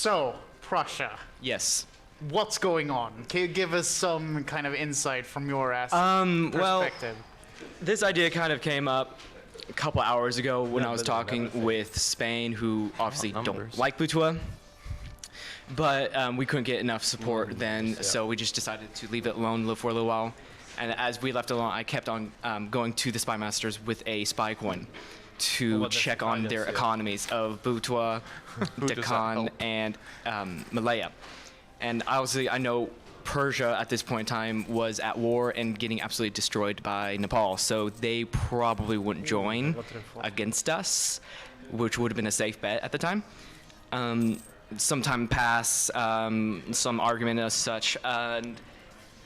So, Prussia. Yes. What's going on? Can you give us some kind of insight from your Well, perspective? this idea kind of came up a couple hours ago when I was talking with Spain, who obviously don't like Butua. But we couldn't get enough support then, so we just decided to leave it alone for a little while. And as we left alone, I kept on going to the Spy Masters with a spy coin to check on their economies of Butua, Deccan, and Malaya. And obviously, I know Persia at this point in time was at war and getting absolutely destroyed by Nepal, so they probably wouldn't join against us, which would have been a safe bet at the time. Some time passed, some argument as such, and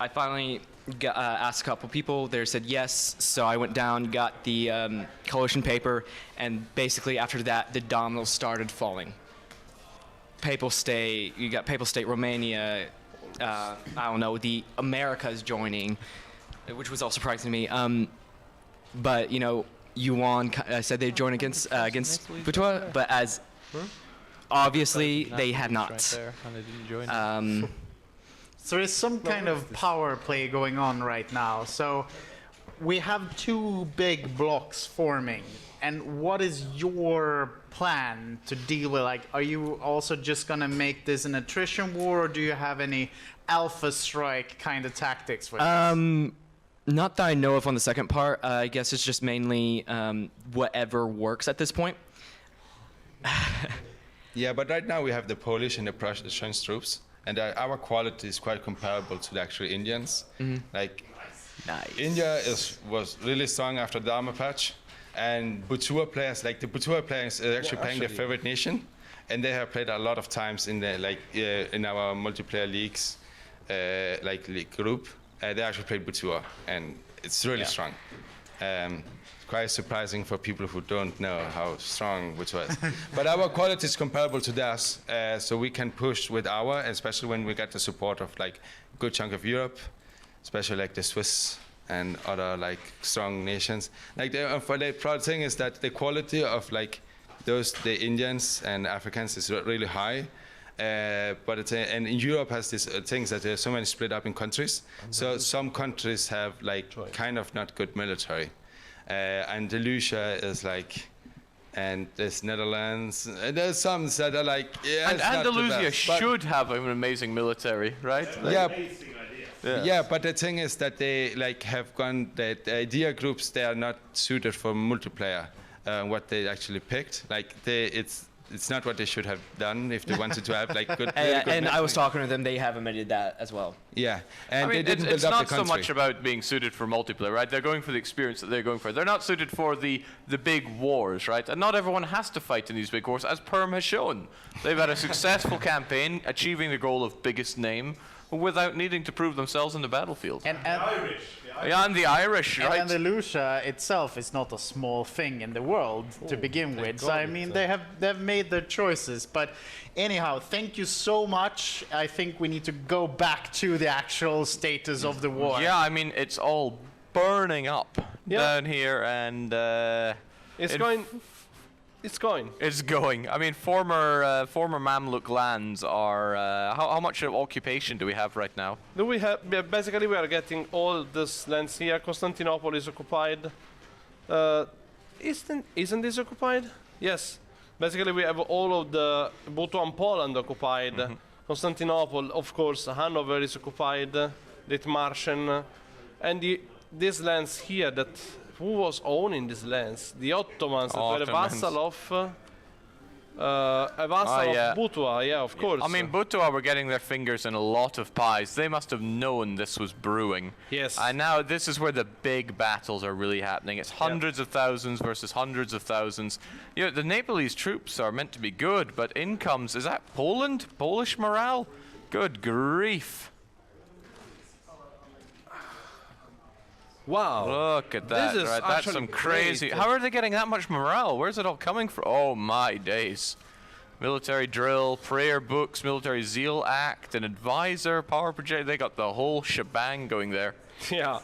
I finally asked a couple people. They said yes, so I went down, got the coalition paper, and basically after that, the dominoes started falling. Papal State, you got Papal State Romania, I don't know, the Americas joining, which was all surprising to me. But, you know, Yuan said they'd join against Butua, but as obviously they had not. So there's some kind of power play going on right now. So we have two big blocks forming. And what is your plan to deal with? Like, are you also just going to make this an attrition war, or do you have any alpha strike kind of tactics for this? Not that I know of on the second part. I guess it's just mainly whatever works at this point. Yeah, but right now we have the Polish and the Prussian troops, and our quality is quite comparable to the actual Indians. Like, India was really strong after the armor patch, and Butua players, like the Butua players, are actually playing their favorite nation, and they have played a lot of times in the in our multiplayer leagues, like league group. They actually played Butua, and it's really strong. Quite surprising for people who don't know how strong Butua is. But our quality is comparable to theirs, so we can push with our, especially when we get the support of like a good chunk of Europe, especially like the Swiss and other like strong nations. Like the proud thing is that the quality of like the Indians and Africans is really high. But and in Europe has these things that there's so many split up in countries. So some countries have like kind of not good military. Andalusia is like, and there's Netherlands, and there's some that are like, yeah, and Andalusia should have an amazing military, right? Yeah, but the thing is that they like have gone, the idea groups, they are not suited for multiplayer, what they actually picked. Like it's not what they should have done if they wanted to have like good. And I was talking to them; they have admitted that as well. Yeah, and I mean, they didn't build it's up not the so country. much about being suited for multiplayer, right? They're going for the experience that they're going for. They're not suited for the big wars, right? And not everyone has to fight in these big wars, as Perm has shown. They've had a successful campaign, achieving the goal of biggest name, without needing to prove themselves in the battlefield. And the Irish, right? Andalusia itself is not a small thing in the world to begin with. So I mean, they've made their choices. But anyhow, thank you so much. I think we need to go back to the actual status of the war. Yeah, I mean, it's all burning up down here, and it's going. It's going. It's going. I mean, former Mamluk lands are. How much of occupation do we have right now? Do we have? Basically, we are getting all these lands here. Constantinople is occupied. Isn't this occupied? Yes. Basically, we have all of the Butua and Poland occupied. Constantinople, of course, Hanover is occupied. Dithmarschen, and these lands here that. Who was owning these lands? The Ottomans, that were a vassal of Butua, yeah, of course. I mean, Butua were getting their fingers in a lot of pies. They must have known this was brewing. Yes. And now this is where the big battles are really happening. It's hundreds of thousands versus hundreds of thousands. You know, the Nepalese troops are meant to be good, but in comes, is that Poland? Polish morale? Good grief. Wow. Look at that, This is right? That's actually some crazy. great. How are they getting that much morale? Where's it all coming from? Oh my days. Military drill, prayer books, military zeal act, an advisor, power project. They got the whole shebang going there. Yeah.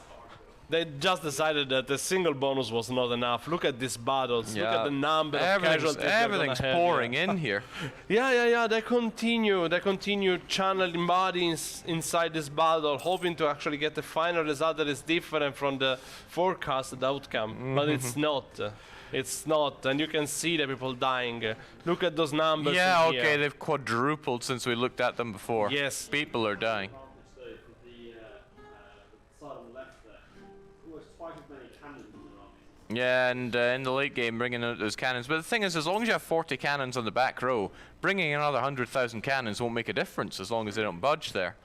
They just decided that a single bonus was not enough. Look at these battles. Look at the number of casualties. Everything's pouring in here. Yeah. They continue channeling bodies inside this battle, hoping to actually get a final result that is different from the forecasted outcome. But it's not. It's not, and you can see the people dying. Look at those numbers. Yeah, okay, they've quadrupled since we looked at them before. Yes. People are dying. Yeah, and in the late game, bringing out those cannons. But the thing is, as long as you have 40 cannons on the back row, bringing another 100,000 cannons won't make a difference as long as they don't budge there.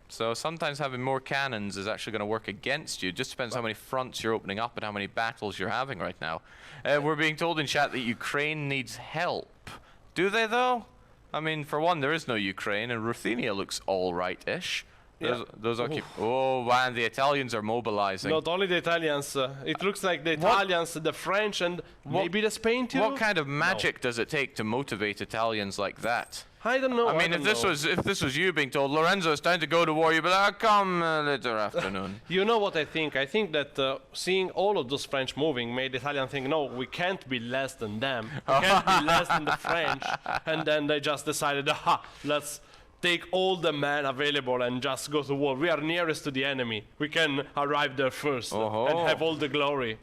So sometimes having more cannons is actually going to work against you. It just depends how many fronts you're opening up and how many battles you're having right now. We're being told in chat that Ukraine needs help. Do they, though? I mean, for one, there is no Ukraine, and Ruthenia looks all right-ish. Those oh, man, the Italians are mobilizing. Not only the Italians. It looks like the Italians, the French, and maybe the Spain too. What kind of magic does it take to motivate Italians like that? I don't know. I mean, if this was you being told, Lorenzo, it's time to go to war, you'd be like, come later afternoon. You know what I think? I think that seeing all of those French moving made the Italian think, no, we can't be less than them. We can't be less than the French. And then they just decided, let's take all the men available and just go to war. We are nearest to the enemy. We can arrive there first and have all the glory.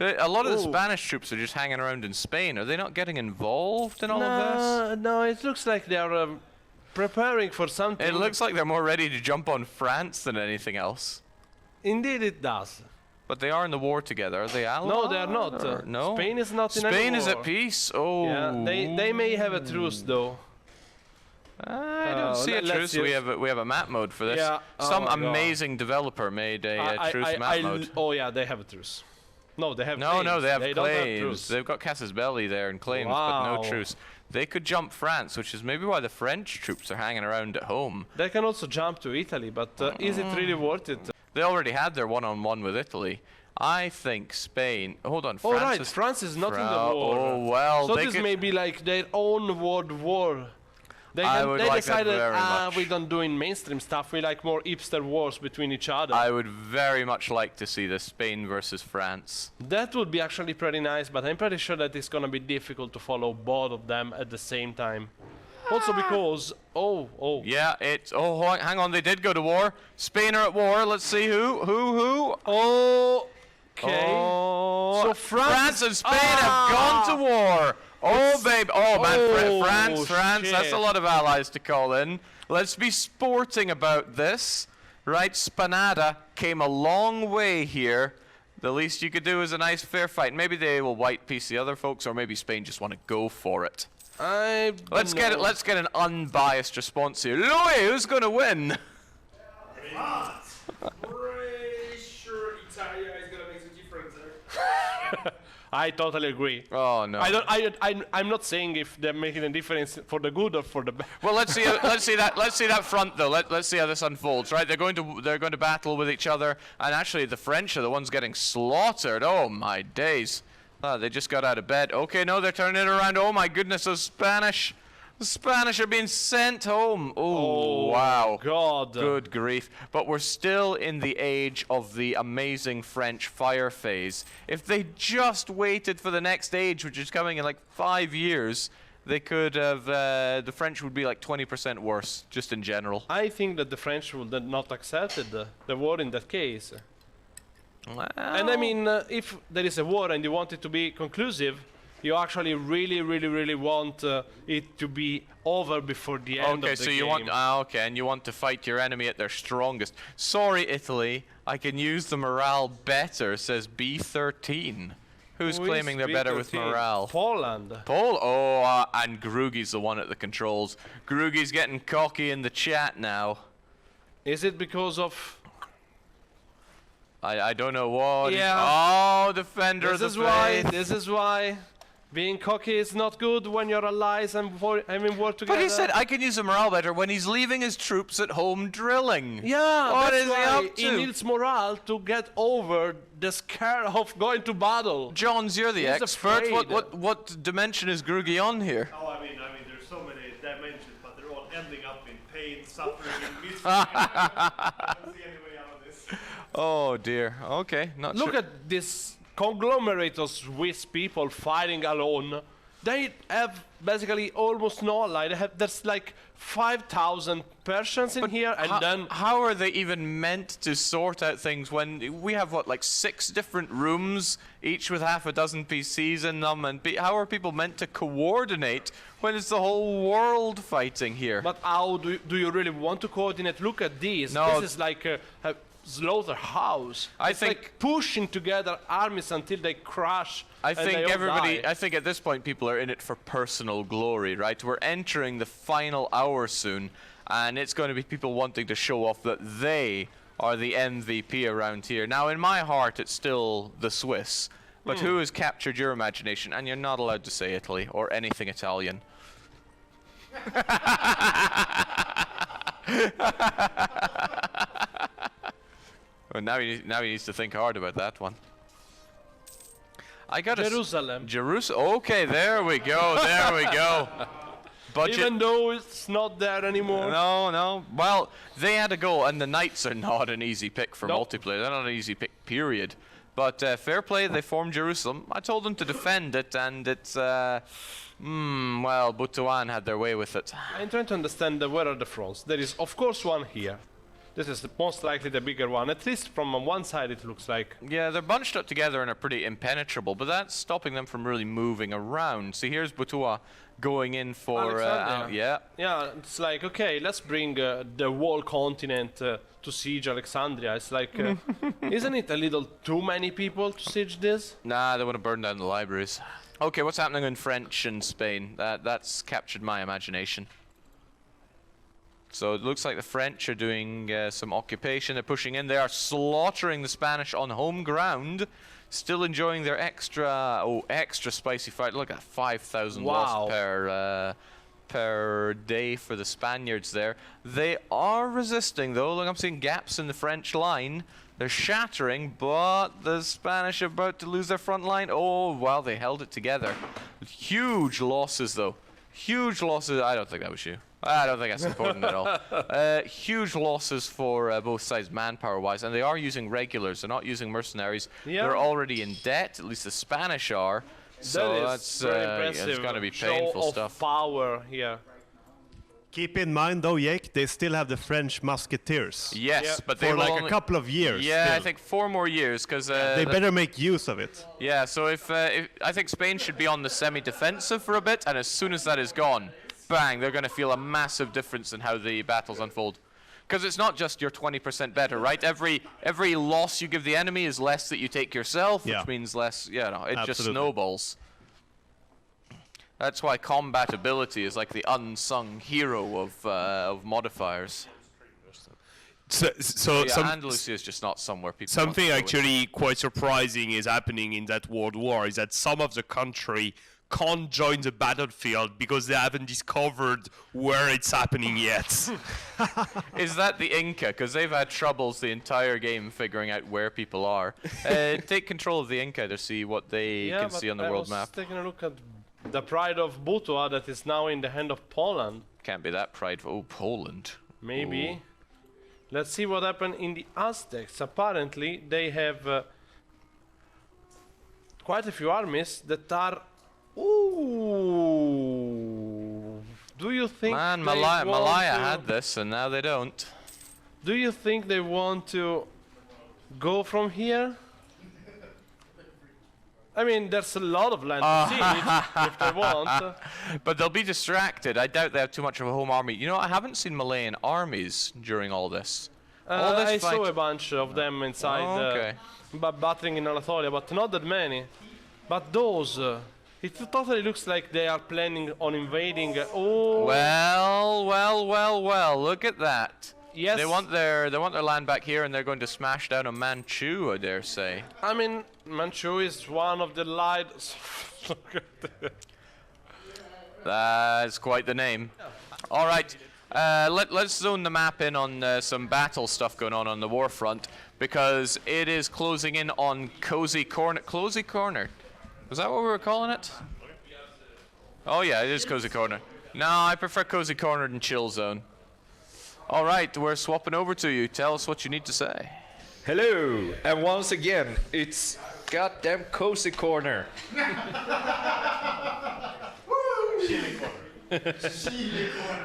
A lot of the Spanish troops are just hanging around in Spain. Are they not getting involved in all of this? No, it looks like they are preparing for something. It looks like they're more ready to jump on France than anything else. Indeed it does. But they are in the war together. Are they allied? No, they are not. No? Spain is not in any war. Spain is at peace? Oh. Yeah, they may have a truce, though. I don't see a truce. We have a map mode for this. Yeah. Some amazing developer made a truce map mode. Oh, yeah, they have a truce. No, they have claims. No, they have claims. Don't have truce. They've got Casus Belli there and claims, but no truce. They could jump France, which is maybe why the French troops are hanging around at home. They can also jump to Italy, but is it really worth it? They already had their one-on-one with Italy. I think Spain. Hold on, France. Oh right, France is not in the war. Oh well. So this may be like their own world war. They decided, we don't do in mainstream stuff. We like more hipster wars between each other. I would very much like to see this Spain versus France. That would be actually pretty nice, but I'm pretty sure that it's gonna be difficult to follow both of them at the same time. Also because, yeah, hang on, they did go to war. Spain are at war. Let's see who. Okay. So France and Spain have gone to war. Oh, babe. Oh, man. France. Shit. That's a lot of allies to call in. Let's be sporting about this. Right? Spanada came a long way here. The least you could do is a nice fair fight. Maybe they will white piece the other folks, or maybe Spain just want to go for it. Let's get an unbiased response here. Louis, who's going to win? Pretty sure Italia is going to make a difference there. I totally agree. Oh no. I'm not saying if they're making a difference for the good or for the bad. Well, let's see that front though. Let's see how this unfolds. Right, they're going to battle with each other, and actually the French are the ones getting slaughtered. Oh my days. They just got out of bed. Okay, no, they're turning it around. Oh my goodness, those Spanish. The Spanish are being sent home. Oh, wow. God. Good grief. But we're still in the age of the amazing French fire phase. If they just waited for the next age, which is coming in like 5 years, they could have, the French would be like 20% worse, just in general. I think that the French would not accept the war in that case. Well. And I mean, if there is a war and you want it to be conclusive, you actually really want it to be over before the end of the game. Okay, so you want, and you want to fight your enemy at their strongest. Sorry, Italy, I can use the morale better, says B13. Who's claiming they're better with morale? Poland. And Grugi's the one at the controls. Grugi's getting cocky in the chat now. Is it because of... I don't know what. Yeah. Defender of the faith. This is why. Being cocky is not good when you're allies and having work together. But he said I can use a morale better when he's leaving his troops at home drilling. Yeah, what that's is why he up to? He needs morale to get over the scare of going to battle. Johns, you're the He's expert. afraid. What dimension is Grugi on here? Oh, I mean, there's so many dimensions, but they're all ending up in pain, suffering and misery. I don't see any way out of this. Oh dear. Okay. Not Look sure. at this conglomerate of Swiss people fighting alone. They have basically almost no ally. There's like 5,000 Persians in here, and then How are they even meant to sort out things when we have what, like 6 different rooms, each with half a dozen PCs in them? And how are people meant to coordinate when it's the whole world fighting here? But how do you really want to coordinate? Look at these. No. This is like a slaughterhouse. I It's think- like pushing together armies until they crash. I and they think all everybody. die. I think at this point people are in it for personal glory, right? We're entering the final hour soon, and it's going to be people wanting to show off that they are the MVP around here. Now, in my heart, it's still the Swiss. But who has captured your imagination? And you're not allowed to say Italy or anything Italian. Well, now he needs to think hard about that one. I got Jerusalem. Jerusalem. Okay, there we go. There we go. Budget. Even though it's not there anymore. No. Well, they had a goal, and the Knights are not an easy pick for Nope. multiplayer. They're not an easy pick, period. But fair play, they formed Jerusalem. I told them to defend it, and it's, well, Butuan had their way with it. I'm trying to understand where are the fronts. There is, of course, one here. This is most likely the bigger one. At least from one side it looks like. Yeah, they're bunched up together and are pretty impenetrable, but that's stopping them from really moving around. See, here's Butua going in for... Alexandria. yeah. Yeah, it's like, okay, let's bring the whole continent to siege Alexandria. It's like, isn't it a little too many people to siege this? Nah, they want to burn down the libraries. Okay, what's happening in French and Spain? That's captured my imagination. So it looks like the French are doing some occupation. They're pushing in. They are slaughtering the Spanish on home ground. Still enjoying their extra spicy fight. Look at 5,000 Wow. lost per day for the Spaniards there. They are resisting though. Look, I'm seeing gaps in the French line. They're shattering, but the Spanish are about to lose their front line. Oh, well, they held it together. Huge losses though. Huge losses. I don't think that was you. I don't think that's important at all. Huge losses for both sides manpower-wise, and they are using regulars. They're not using mercenaries. Yeah. They're already in debt. At least the Spanish are. So That is that's very yeah, impressive. it's going to be show painful of stuff. power here. Keep in mind, though, Jake, they still have the French musketeers. Yes, Yeah. but they For will like only, a couple of years. Yeah, still. I think 4 more years because They better make use of it. yeah. So if I think Spain should be on the semi-defensive for a bit, and as soon as that is gone, bang, they're going to feel a massive difference in how the battles unfold. Because it's not just you're 20% better, right? Every loss you give the enemy is less that you take yourself, Yeah. which means less. Yeah, no, it just Absolutely. snowballs. That's why combat ability is like the unsung hero of modifiers. So Yeah, Andalusia is just not somewhere people. want something to go with. actually quite surprising is happening in that world war is that some of the country can't join the battlefield because they haven't discovered where it's happening yet. Is that the Inca? Because they've had troubles the entire game figuring out where people are. Take control of the Inca to see what they Yeah, can but see on the I world was map. taking a look at the pride of Butua that is now in the hand of Poland. Can't be that prideful. Oh, Poland. Maybe. Ooh. Let's see what happened in the Aztecs. Apparently, they have quite a few armies that are. Ooh. Do you think? Man, they want Malaya to- had this, and now they don't. Do you think they want to go from here? I mean, there's a lot of land to siege if they want. But they'll be distracted. I doubt they have too much of a home army. You know, I haven't seen Malayan armies during all this. All this I saw fight- a bunch of them inside, Oh, okay. battling in Anatolia, but not that many. But those, it totally looks like they are planning on invading. Oh, Well, look at that. yes. They want their land back here, and they're going to smash down a Manchu, I dare say. I mean, Manchu is one of the light. That's quite the name. All right, let's zone the map in on some battle stuff going on the war front, because it is closing in on Cozy Corner. Cozy Corner. Was that what we were calling it? Oh yeah, it is Cozy Corner. No, I prefer Cozy Corner than Chill Zone. All right, we're swapping over to you. Tell us what you need to say. Hello, and once again, it's goddamn cozy corner.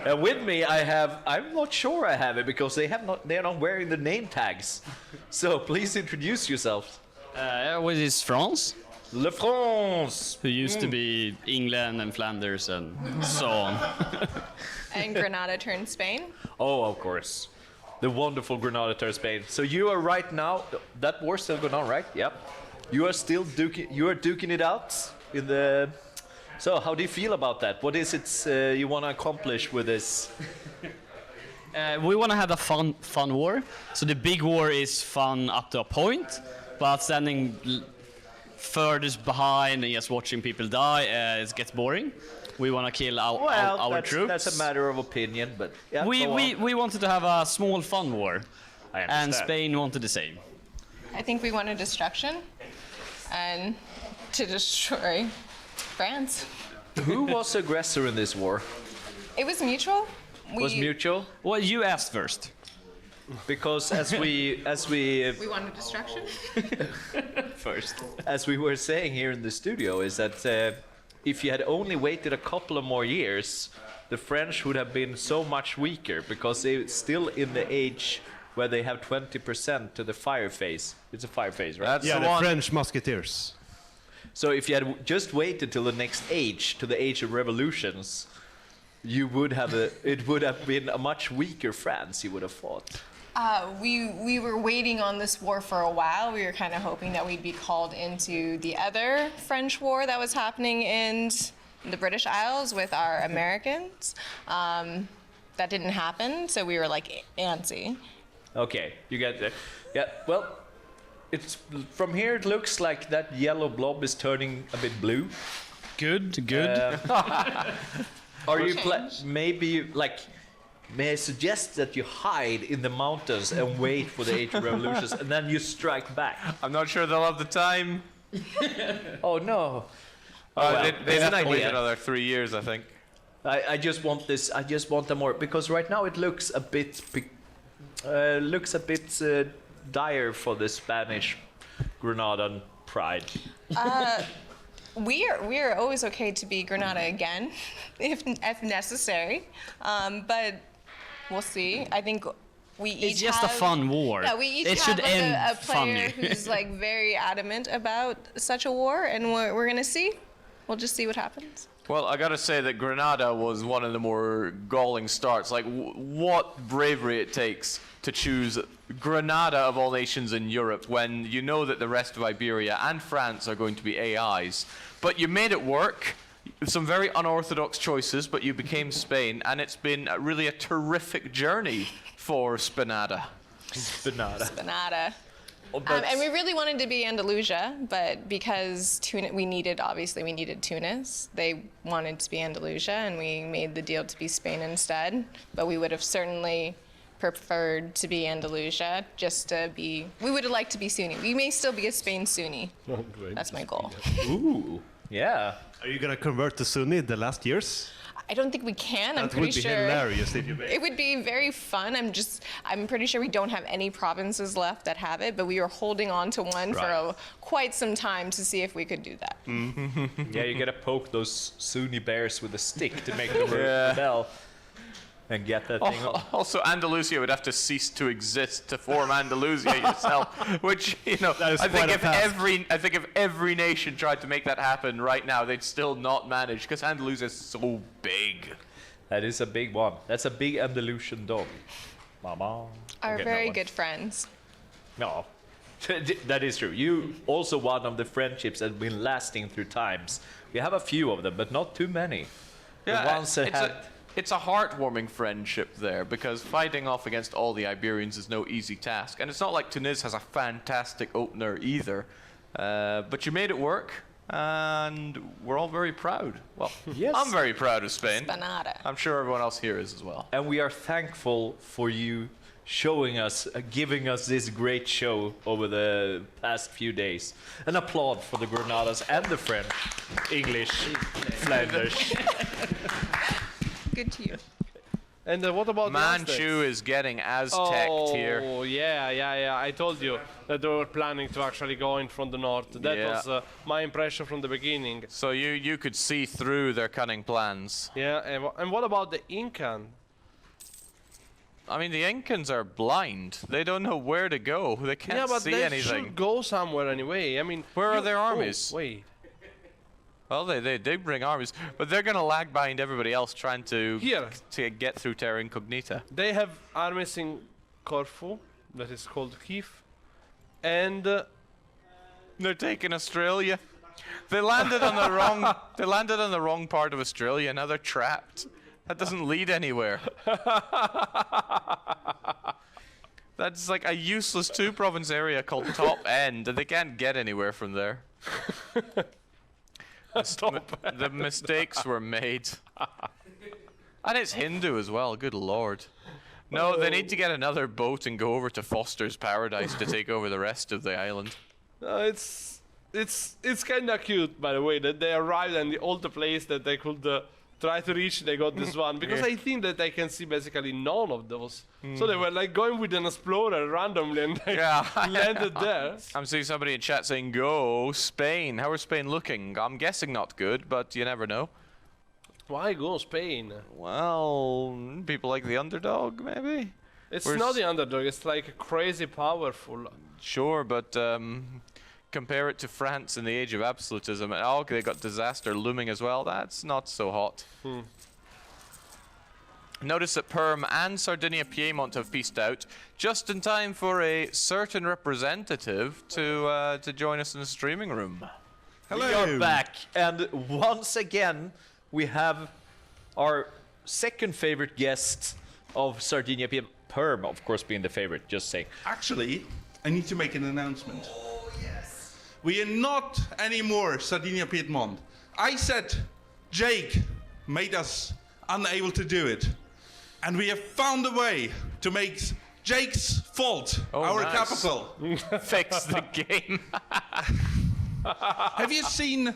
And with me, I'm not sure I have it because they're not wearing the name tags. So please introduce yourselves. What is France? Le France. Who used to be England and Flanders and so on. And Granada turned Spain. Oh, of course. The wonderful Granada to Spain. So you are right now, that war's still going on, right? Yep. You are still duking it out in the... So how do you feel about that? What is it you want to accomplish with this? We want to have a fun war. So the big war is fun up to a point, but standing furthest behind and just watching people die, it gets boring. We want to kill our troops. That's a matter of opinion, but yeah, we wanted to have a small fun war, I and understand. Spain wanted the same. I think we wanted destruction and to destroy France. Who was the aggressor in this war? It was mutual. Was mutual? Well, you asked first. Because as we We wanted destruction. First. as we were saying here in the studio, is that if you had only waited a couple of more years, the French would have been so much weaker because they're still in the age where they have 20% to the fire phase. It's a fire phase, right? That's Yeah, the the one. French musketeers. So if you had just waited till the next age, to the age of revolutions, it would have been a much weaker France you would have fought. We were waiting on this war for a while. We were kind of hoping that we'd be called into the other French war that was happening in the British Isles with our Americans. That didn't happen, so we were like antsy. Okay, you get it. Yeah, well, it's from here it looks like that yellow blob is turning a bit blue. Good. Are you maybe like? May I suggest that you hide in the mountains and wait for the Age of Revolutions, and then you strike back? I'm not sure they'll have the time. Oh no! They'd have to wait idea. another 3 years, I think. I just want this. I just want them more because right now it looks a bit dire for the Spanish Granadan pride. We are always okay to be Granada again, if necessary. But we'll see. I think we each It's just a fun war. Yeah, we each It have should like end a player funny. who's like very adamant about such a war, and we're gonna see. We'll just see what happens. Well, I gotta say that Granada was one of the more galling starts. Like, what bravery it takes to choose Granada of all nations in Europe when you know that the rest of Iberia and France are going to be AIs. But you made it work. Some very unorthodox choices, but you became Spain, and it's been really a terrific journey for Spinada. Spinada. And we really wanted to be Andalusia, but because we needed Tunis. They wanted to be Andalusia, and we made the deal to be Spain instead. But we would have certainly preferred to be Andalusia, we would have liked to be Sunni. We may still be a Spain Sunni. Oh, great. That's my goal. Ooh, yeah. Are you gonna convert to Sunni the last years? I don't think we can. That I'm pretty would be sure hilarious if you made. it would be very fun. I'm pretty sure we don't have any provinces left that have it, but we were holding on to one for quite some time to see if we could do that. Yeah, you gotta poke those Sunni bears with a stick to make them rebel and get that thing on. Also, Andalusia would have to cease to exist to form Andalusia yourself, which, you know, I think if every nation tried to make that happen right now, they'd still not manage because Andalusia is so big. That is a big one. That's a big Andalusian dog. Mama. Our Okay, very no one. good friends. No. That is true. You also one of the friendships that have been lasting through times. We have a few of them, but not too many. Yeah, the ones that had... It's a heartwarming friendship there because fighting off against all the Iberians is no easy task. And it's not like Tunis has a fantastic opener either. But you made it work, and we're all very proud. Well, Yes. I'm very proud of Spain. Spinada. I'm sure everyone else here is as well. And we are thankful for you showing us, giving us this great show over the past few days. An applaud for the Granadas and the French, English, Flanders. Good to you. And what about the Manchu Aztecs? is getting Aztec'd here. Oh, yeah. I told you that they were planning to actually go in from the north. That was my impression from the beginning. So you could see through their cunning plans. Yeah, and what about the Incan? I mean, the Incans are blind. They don't know where to go. They can't see they anything. should go somewhere anyway. I mean, Where are their armies? Oh, wait. Well, they bring armies, but they're gonna lag behind everybody else trying to get through Terra Incognita. They have armies in Corfu, that is called Kiev, and they're taking Australia. They landed on the wrong. They landed on the wrong part of Australia. Now they're trapped. That doesn't lead anywhere. That's like a useless 2-province area called Top End, and they can't get anywhere from there. The mistakes were made. And it's Hindu as well, good lord. No, they need to get another boat and go over to Foster's Paradise to take over the rest of the island. It's kind of cute, by the way, that they arrived and all the place that they could try to reach, they got this one. Because I think that I can see basically none of those. So they were like going with an explorer randomly and they landed there. I'm seeing somebody in chat saying, go Spain. How are Spain looking? I'm guessing not good, but you never know. Why go Spain? Well, people like the underdog, maybe? It's not the underdog, it's like crazy powerful. Sure, but compare it to France in the age of absolutism. Oh, they got disaster looming as well. That's not so hot. Notice that Perm and Sardinia Piedmont have pieced out just in time for a certain representative to join us in the streaming room. Hello. We are back, and once again we have our second favorite guest of Sardinia Piedmont. Perm, of course, being the favorite. Just saying. Actually, I need to make an announcement. We are not anymore Sardinia Piedmont. I said Jake made us unable to do it. And we have found a way to make Jake's fault our capital. Fix the game. Have you seen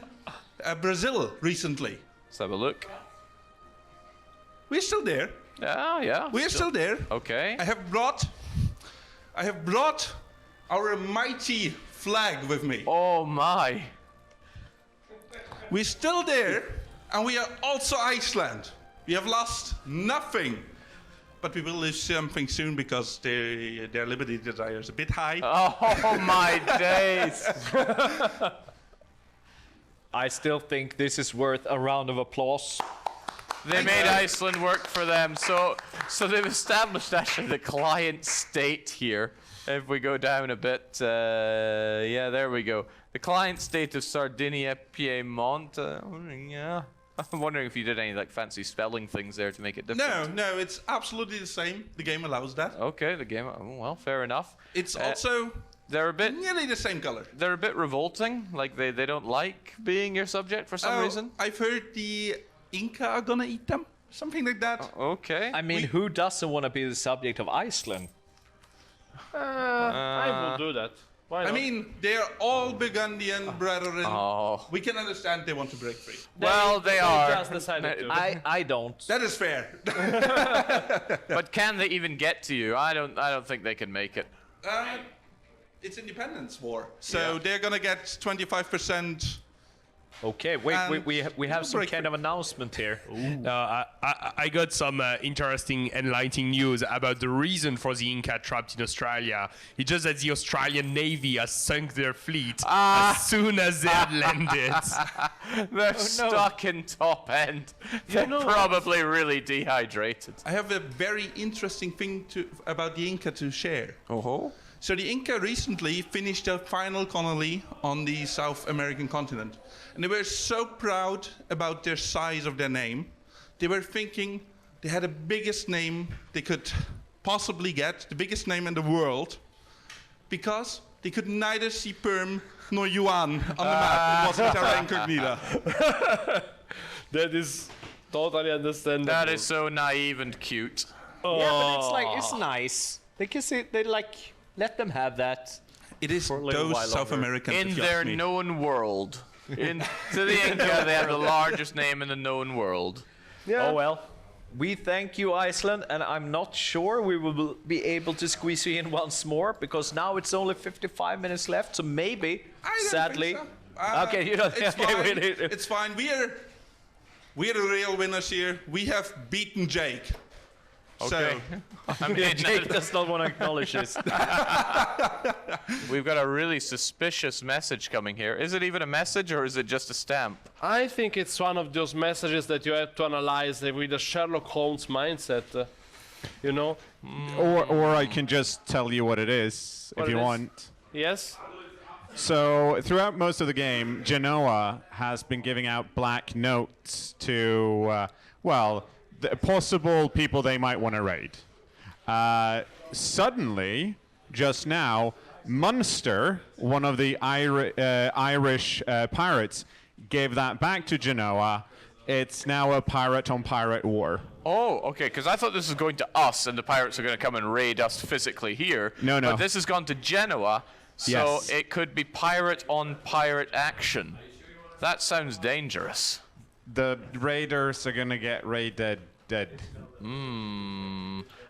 Brazil recently? Let's have a look. We're still there. Yeah. We're still there. Okay. I have brought our mighty flag with me. Oh my. We're still there, and we are also Iceland. We have lost nothing. But we will lose something soon because their liberty desire is a bit high. Oh my days. I still think this is worth a round of applause. They made Iceland work for them. So they've established actually the client state here. If we go down a bit, yeah, there we go. The client state of Sardinia Piedmont. Yeah. I'm wondering if you did any like fancy spelling things there to make it different. No, it's absolutely the same. The game allows that. Okay, the game. Well, fair enough. It's also they're a bit nearly the same color. They're a bit revolting. Like they don't like being your subject for some reason. I've heard the Inca are gonna eat them. Something like that. Okay. I mean, who doesn't want to be the subject of Iceland? I will do that. Why not? I mean, they're all Burgundian brethren. Oh. We can understand they want to break free. Well, they are. Just decided to. I don't. That is fair. But can they even get to you? I don't think they can make it. It's independence war, so they're gonna get 25%. Okay, wait, we have some kind of announcement here. I got some interesting, enlightening news about the reason for the Inca trapped in Australia. It's just that the Australian Navy has sunk their fleet as soon as they had landed. They're stuck in Top End. They're probably really dehydrated. I have a very interesting thing about the Inca to share. Oh. So the Inca recently finished their final colony on the South American continent. And they were so proud about their size of their name. They were thinking they had the biggest name they could possibly get, the biggest name in the world, because they could neither see Perm nor Yuan on the map. It wasn't Terra Incognita. That is totally understandable. That is so naive and cute. Yeah, but it's nice. They can see, let them have that. It is those South Americans. In their known world. To the Inca, they have the largest name in the known world. Yeah. Oh well. we thank you, Iceland, and I'm not sure we will be able to squeeze you in once more because now it's only 55 minutes left. So maybe, I don't sadly, think so. okay, you don't. It's Okay, fine. wait. It's fine. We're the real winners here. We have beaten Jake. Okay. So, Jake does not want to acknowledge this. We've got a really suspicious message coming here. Is it even a message or is it just a stamp? I think it's one of those messages that you have to analyze with a Sherlock Holmes mindset, you know? Or I can just tell you what it is What if it you is? want. Yes? So throughout most of the game, Genoa has been giving out black notes to, the possible people they might want to raid. Suddenly, just now, Munster, one of the Irish pirates, gave that back to Genoa. It's now a pirate-on-pirate war. Oh, okay, because I thought this was going to us and the pirates are going to come and raid us physically here. No. But this has gone to Genoa, so Yes. it could be pirate-on-pirate action. That sounds dangerous. The raiders are gonna get raided dead.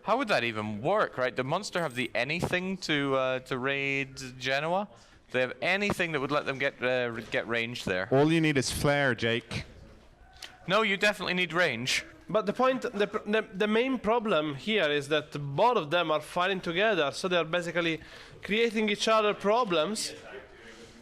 How would that even work, right? Did Munster have the anything to raid Genoa? Do they have anything that would let them get range there? All you need is flair, Jake. No, you definitely need range. But the main problem here is that both of them are fighting together, so they're basically creating each other problems,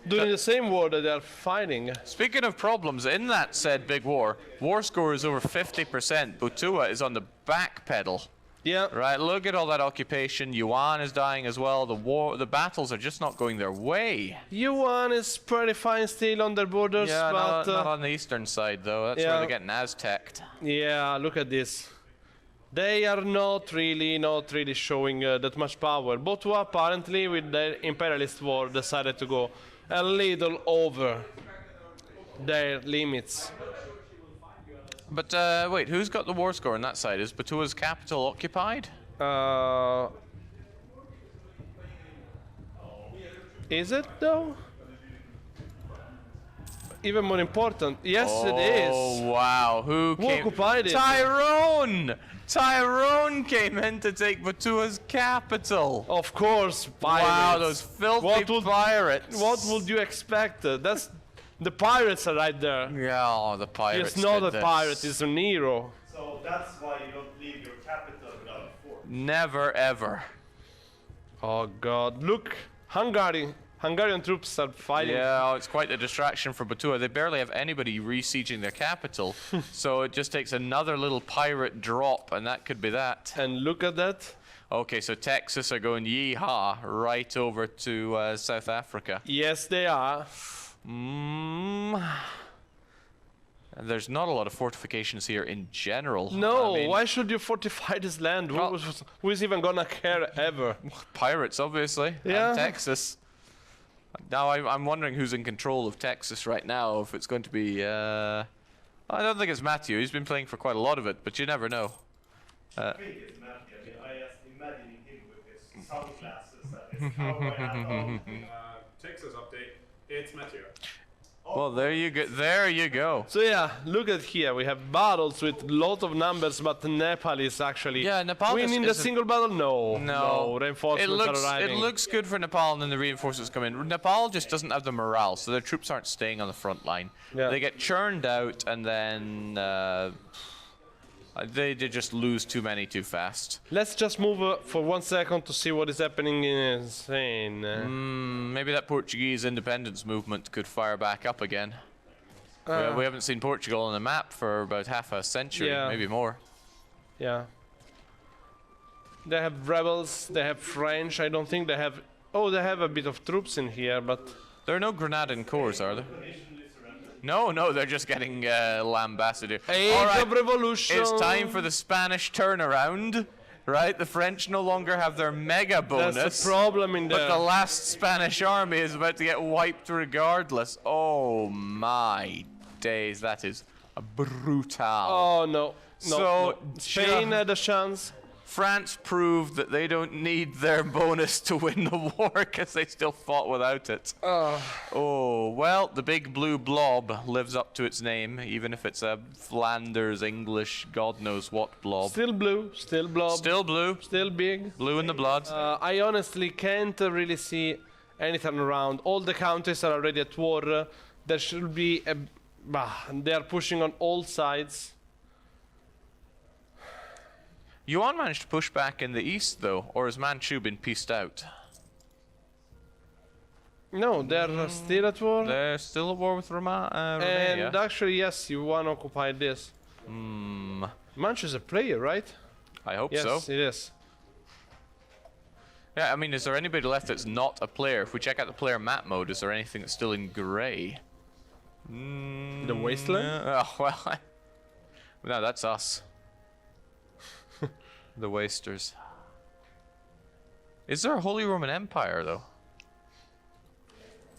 doing the same war that they're fighting. Speaking of problems, in that said big war score is over 50%. Butua is on the back pedal. Yeah. Right, look at all that occupation. Yuan is dying as well. The battles are just not going their way. Yuan is pretty fine still on their borders, Yeah, but not on the eastern side though. That's where they're getting Aztec'd. yeah, look at this. They are not really showing that much power. Botua apparently, with their imperialist war, decided to go a little over their limits. But wait, who's got the war score on that side? Is Batua's capital occupied? Is it though? Even more important, yes, it is. Oh wow, who occupied it? Tyrone! Tyrone came in to take Batua's capital. Of course, pirates. Wow, those filthy pirates. What would you expect? That's the pirates are right there. Yeah, the pirates. It's not did a this. pirate, it's a Nero. So that's why you don't leave your capital without a fort. Never ever. Oh God! Look, Hungarian troops are fighting. Yeah, it's quite a distraction for Batua. They barely have anybody re-sieging their capital, so it just takes another little pirate drop, and that could be that. And look at that. Okay, so Texas are going yeehaw right over to South Africa. Yes, they are. There's not a lot of fortifications here in general. No, I mean, why should you fortify this land? Who is even gonna care ever? Pirates, obviously. Yeah. And Texas. Now I'm wondering who's in control of Texas right now. If it's going to be, I don't think it's Matthew. He's been playing for quite a lot of it, but you never know. I think it's Matthew. I mean, I just imagining him with his sunglasses and his cowboy hat on. Texas update. It's Matthew. Well, there you go. There you go. So yeah, look at here. We have battles with lot of numbers, but Nepal is actually Nepal winning the isn't- single battle. No, No, reinforcements are it arriving. looks good for Nepal, and then the reinforcements come in. Nepal just doesn't have the morale, so their troops aren't staying on the front line. Yeah. They get churned out, and then they just lose too many too fast. Let's just move for 1 second to see what is happening in Spain. Maybe that Portuguese independence movement could fire back up again. We haven't seen Portugal on the map for about half a century, Yeah. maybe more. Yeah. They have rebels, they have French, I don't think they have... Oh, they have a bit of troops in here, but... There are no Grenadian corps, are there? No, they're just getting lambasted. Age of Revolution! It's time for the Spanish turnaround, right? The French no longer have their mega bonus. That's the problem in there. But the last Spanish army is about to get wiped regardless. Oh my days, that is brutal. Oh no. So no. Spain had a chance. France proved that they don't need their bonus to win the war because they still fought without it. Oh, well, the big blue blob lives up to its name, even if it's a Flanders, English, God knows what blob. Still blue, still blob. Still blue. Still big. Blue in the blood. I honestly can't really see any turnaround. All the countries are already at war. There should be a... they are pushing on all sides. Yuan managed to push back in the east, though, or has Manchu been pieced out? No, they're still at war. They're still at war with Romania. And actually, yes, Yuan occupied this. Manchu is a player, right? I hope yes, so. Yes, it is. Yeah, I mean, is there anybody left that's not a player? If we check out the player map mode, is there anything that's still in grey? The Wasteland? Oh, well, no, that's us. The Wasters. Is there a Holy Roman Empire, though?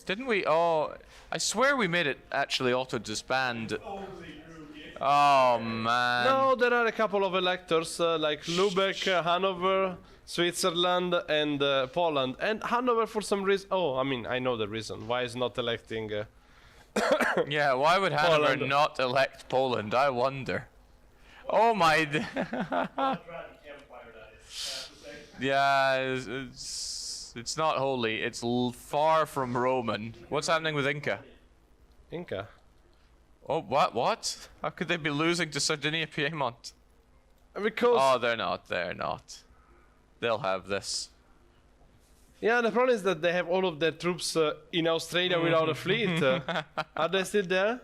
Didn't we? Oh, I swear we made it actually auto-disband. Oh, man. No, there are a couple of electors, like Lubeck, Hanover, Switzerland, and Poland. And Hanover, for some reason... Oh, I mean, I know the reason. Why is not electing... Yeah, why would Hanover Poland. not elect Poland? I wonder. Oh, my... Yeah, it's not holy. It's far from Roman. What's happening with Inca? Inca? Oh, what? What? How could they be losing to Sardinia, Piedmont? Because... Oh, they're not. They're not. They'll have this. Yeah, the problem is that they have all of their troops in Australia without a fleet. Are they still there?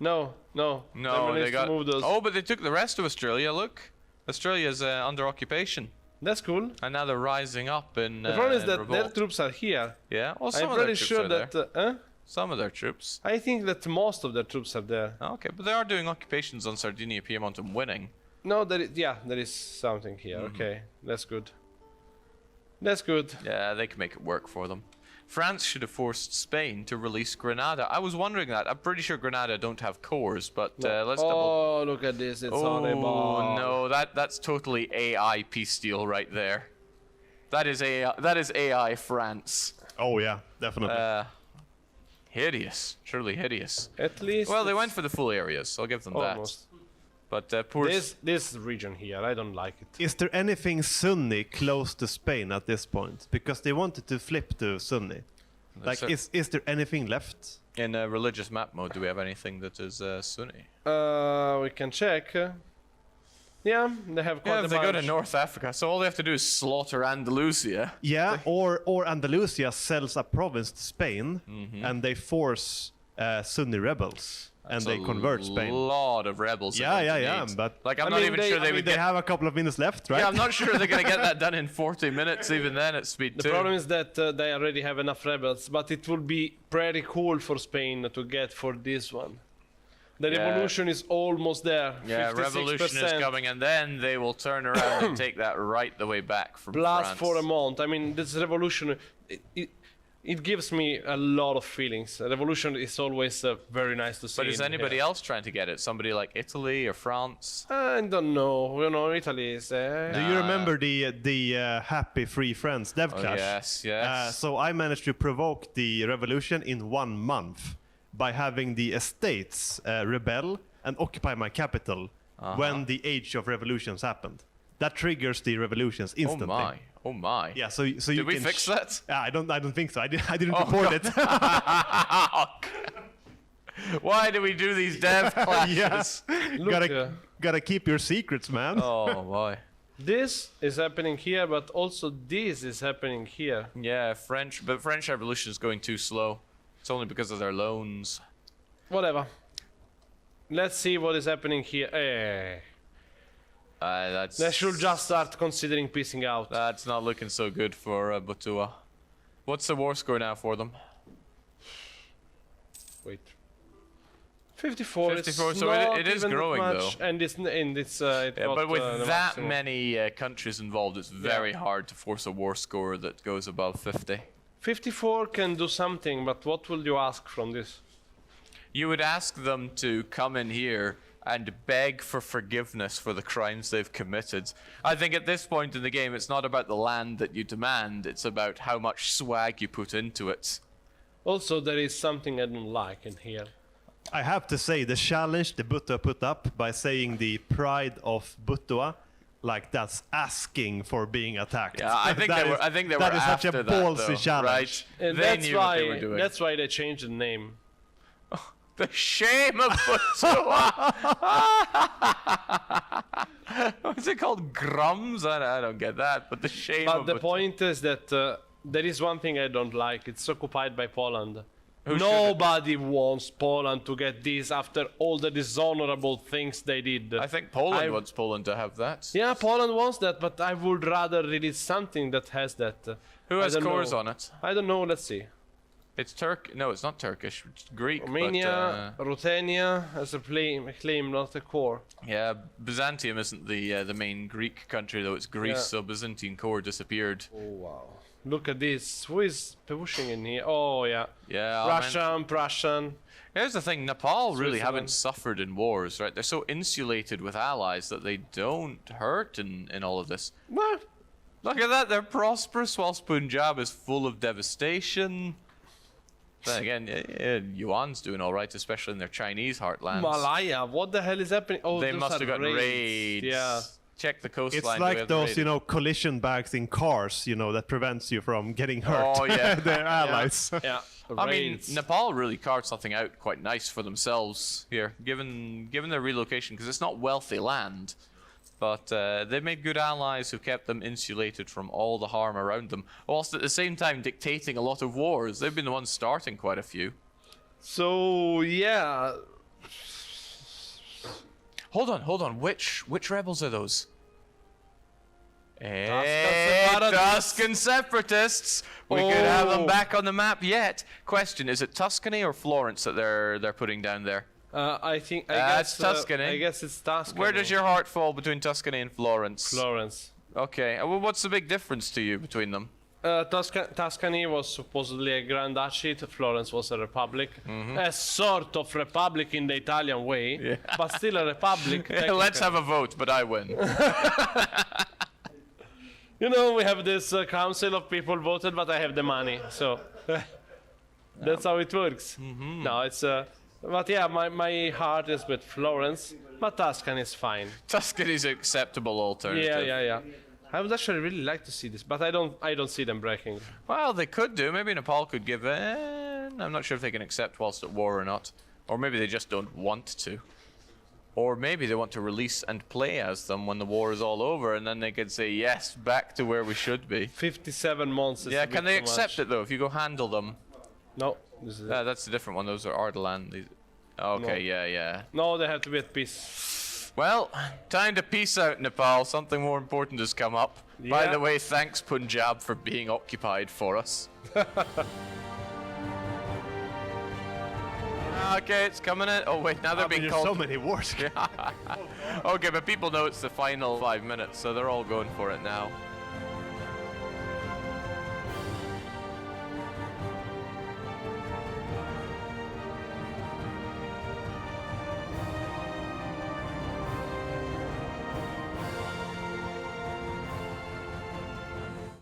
No, no. No, they got... Move those. Oh, but they took the rest of Australia, look. Australia's under occupation. That's cool. And now they're rising up in The problem is that revolt. their troops are here. Yeah, well, some I'm of their pretty troops sure are that... there. Some of their troops. I think that most of their troops are there. Okay, but they are doing occupations on Sardinia, Piedmont, and winning. No, there is something here. Okay, that's good. That's good. Yeah, they can make it work for them. France should have forced Spain to release Granada. I was wondering that. I'm pretty sure Granada don't have cores, but let's double... Oh, look at this. It's horrible. Oh, no, that's totally AI peace deal right there. That is AI France. Oh, yeah, definitely. Hideous. Truly hideous. At least... Well, they went for the full areas, so I'll give them Almost. that. But poor... This region here, I don't like it. Is there anything Sunni close to Spain at this point? Because they wanted to flip to Sunni. Like, is there anything left? In religious map mode, do we have anything that is Sunni? We can check. Yeah, they have quite a they go to bunch. North Africa, so all they have to do is slaughter Andalusia. Yeah, or Andalusia sells a province to Spain, and they force Sunni rebels, and they convert Spain. A lot of rebels. Yeah, but like I'm not even sure they would. They have a couple of minutes left, right? Yeah, I'm not sure they're gonna get that done in 40 minutes, even then at speed 2. The problem is that they already have enough rebels, but it will be pretty cool for Spain to get for this one. The revolution is almost there. Yeah, 56%. revolution is coming, and then they will turn around and take that right the way back from Blast France. for a month. I mean, this revolution, it gives me a lot of feelings. A revolution is always very nice to see. But is anybody else trying to get it? Somebody like Italy or France? I don't know. You know, Italy is... Do you remember the Happy Free Friends dev clash? Yes, yes. So I managed to provoke the revolution in 1 month by having the estates rebel and occupy my capital when the age of revolutions happened. That triggers the revolutions instantly. Oh my! Yeah, so you Did we can fix that? I don't think so. I didn't report it. Why do we do these dev clashes? Yes, gotta keep your secrets, man. Oh boy. This is happening here, but also this is happening here. Yeah, but French revolution is going too slow. It's only because of their loans. Whatever. Let's see what is happening here. They should just start considering piecing out. That's not looking so good for Butua. What's the war score now for them? Wait. 54. 54. It's So not it is even growing much, though. And But with the that maximum. many countries involved, it's very hard to force a war score that goes above 50. 54 can do something, but what will you ask from this? You would ask them to come in here and beg for forgiveness for the crimes they've committed. I think at this point in the game, it's not about the land that you demand, it's about how much swag you put into it. Also, there is something I don't like in here. I have to say, the challenge the Butua put up by saying the pride of Butua, like that's asking for being attacked. Yeah, I think they were. I think they were that is such after a that, ballsy though, challenge. right? They That's knew what they were doing. That's why they changed the name. The shame of Butua. What's it called? Grums? I don't get that. But the shame But of the Butua. point is that there is one thing I don't like. It's occupied by Poland. Who Nobody wants Poland to get this after all the dishonorable things they did. I think Poland wants Poland to have that. Yeah, Poland wants that, but I would rather release something that has that. Who has I don't cores know. on it? I don't know. Let's see. It's No, it's not Turkish. It's Greek. Romania, Ruthenia as a claim, not a core. Yeah, Byzantium isn't the main Greek country though. It's Greece, Yeah. so Byzantine core disappeared. Oh wow! Look at this. Who is pushing in here? Oh yeah. Yeah. Russian, Prussian. Here's the thing: Nepal really haven't Switzerland. suffered in wars, right? They're so insulated with allies that they don't hurt in all of this. What? Look at that! They're prosperous, whilst Punjab is full of devastation. Then again, Yuan's doing all right, especially in their Chinese heartlands. Malaya, what the hell is happening? Oh, They those must are have gotten raids. Yeah. Check the coastline. It's Do we like have those, raided? collision bags in cars, that prevents you from getting hurt. Oh, yeah. Their allies. Yeah. I mean, Raids. Nepal really carved something out quite nice for themselves here, given their relocation, because it's not wealthy land, but they made good allies who kept them insulated from all the harm around them, whilst at the same time dictating a lot of wars. They've been the ones starting quite a few. So yeah. Hold on. Which rebels are those? Separatists. Tuscan separatists. We could have them back on the map yet. Question: is it Tuscany or Florence that they're putting down there? I think. I It's guess Tuscany. I guess it's Tuscany. Where does your heart fall between Tuscany and Florence? Florence. Okay. Well, what's the big difference to you between them? Tuscany was supposedly a Grand Duchy. Florence was a republic. Mm-hmm. A sort of republic in the Italian way, but still a republic. Let's have a vote, but I win. We have this council of people voted, but I have the money, so that's how it works. Mm-hmm. No, it's but yeah, my heart is with Florence, but Tuscany is fine. Tuscany is an acceptable alternative. Yeah. I would actually really like to see this, but I don't see them breaking. Well, they could do. Maybe Nepal could give in. I'm not sure if they can accept whilst at war or not. Or maybe they just don't want to. Or maybe they want to release and play as them when the war is all over, and then they could say, yes, back to where we should be. 57 months is Yeah, a bit can they too much. accept it, though, if you go handle them? No. This is That's a different one. Those are Ardalan. Okay, No. yeah. No, they have to be at peace. Well, time to peace out, Nepal. Something more important has come up. By Yeah. the way, thanks, Punjab, for being occupied for us. Okay, it's coming in. Oh, wait, now they're being there's called. so many wars. Okay, but people know it's the final 5 minutes, so they're all going for it now.